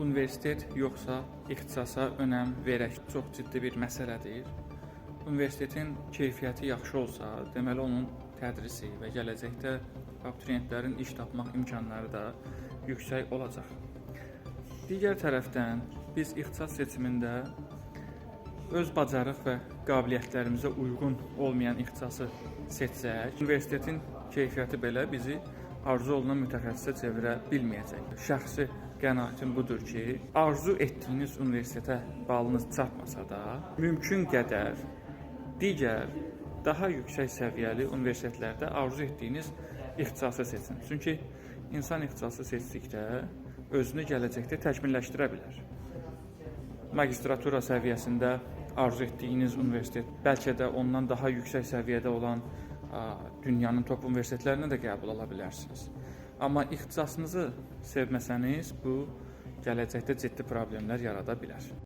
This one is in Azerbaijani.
universitet yoxsa ixtisasa önəm verək çox ciddi bir məsələdir. Universitetin keyfiyyəti yaxşı olsa, deməli onun tədrisi və gələcəkdə abituriyentlərin iş tapmaq imkanları da yüksək olacaq. Digər tərəfdən biz ixtisas seçimində öz bacarıq və qabiliyyətlərimizə uyğun olmayan ixtisası seçsək, universitetin keyfiyyəti belə bizi arzu olunan mütəxəssisə çevirə bilməyəcək. Şəxsi qənaətim budur ki, arzu etdiyiniz universitetə balınız çatmasa da, mümkün qədər digər daha yüksək səviyyəli universitetlərdə arzu etdiyiniz ixtisası seçin. Çünki insan ixtisası seçdikdə özünü gələcəkdə təkmilləşdirə bilər. Magistratura səviyyəsində arzu etdiyiniz universitet bəlkə də ondan daha yüksək səviyyədə olan dünyanın top universitetlərinə də qəbul ala bilərsiniz. Amma ixtisasınızı sevməsəniz, bu gələcəkdə ciddi problemlər yarada bilər.